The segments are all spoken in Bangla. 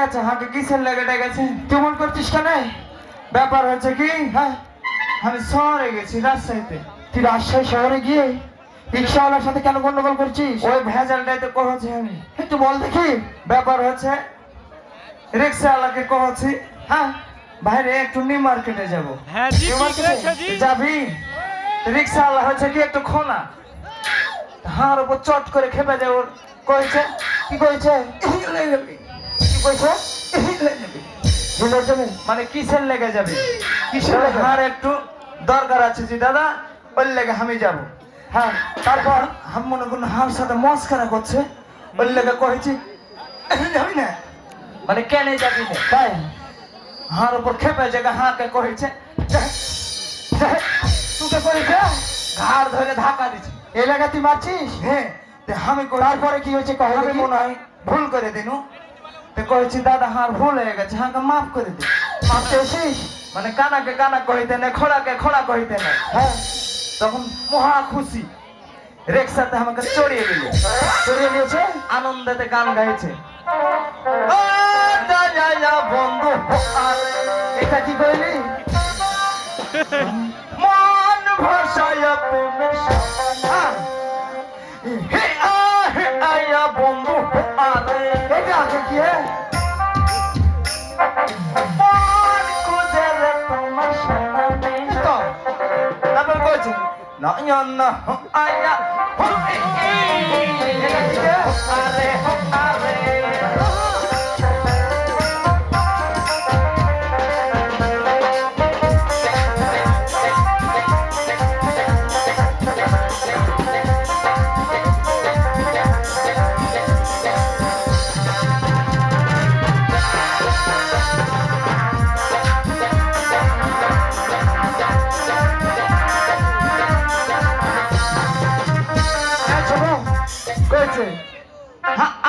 গেছে, হাঁকে কিসের লেগে ডেকেছে? কেমন করছিস কেন? ব্যাপার হচ্ছে কি, হ্যাঁ আমি শহরে গেছি, রাজশাহীতে। তুই রাজশাহী শহরে গিয়ে রিক্সাওয়ালার সাথে কেন গন্ডগোল করছিস? ওই ভেজালটাইতে কহছি আমি। একটু বল দেখি। ব্যাপার হচ্ছে রিক্সাওয়ালাকে কহছি, হ্যাঁ বাইরে একটু নিউ মার্কেটে যাবো। হ্যাঁ জি, নিউ ঠিক মার্কেটে আছে জি। যাবি? রিক্সাওয়ালা হচ্ছে কি একটু খোনা, হার উপর চট করে খেপে যাবো কইছে। কি কইছে? কি কইছে? হিলে যাবে? মানে কিসের লেগে যাবে? কিসের লেগে? হার একটু দরকার আছে জি দাদা, ওই লেগে আমি যাব। হ্যাঁ তারপর আমি মনে করুন হার সাথে মস্কারা করছে, ওই লেগে কয়েছি যাবি না, মানে কেন যাবি না তাই হার উপর খেপে জায়গা হাঁকে কয়েছে তোকে করেছে, ঘাড় ধরে ধাক্কা দিচ্ছে। এলাকা তুই মারছিস? হ্যাঁ আমি তারপরে কি হয়েছে? আমি মনে হয় ভুল করে দিনু, তো কয়েছি দাদা হার ভুল হয়ে গেছে, হাঁকে মাফ করে দিন। মারতে এসিস? মানে কানাকে কানা কহিতে না, খোড়াকে খোড়া কহিতে না। হ্যাঁ। তখন মহা খুশি, রিক্সাতে আমাকে চড়িয়ে দিল, চড়িয়ে নিয়েছে? আনন্দেতে গান গাইছে। ও দয়ায়া বন্ধু আরে, এটা কি করলি? মন ভাষায় প্রেমের সাথে, হে আয়া বন্ধু আরে, এটা আগে কি? মন খুঁজে রে তোমার সামনে। তো তারপর কইছে নয়ন আয়া আরে আরে। কইছে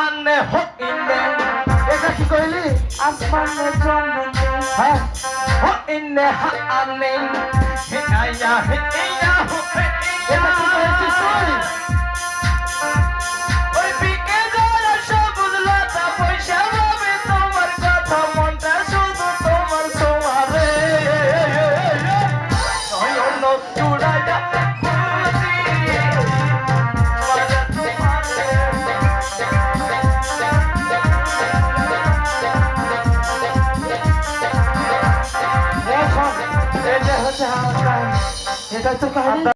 আনে হো ইনে, এটা কি কইলি? আসমানে জমিনে, হ্যাঁ হো ইনে আনে, হে আয়া হো হে এটা কি কইছিস তুই? ওই বিকে যারা সবুজ লতা পয়সা ভাবে তোমার কথা, মনটা শুধু তোমার সোয়ারে নয়ন চূড়ায়া এটা হচ্ছে আমার কাহিনী। এটাই তো কাহিনী।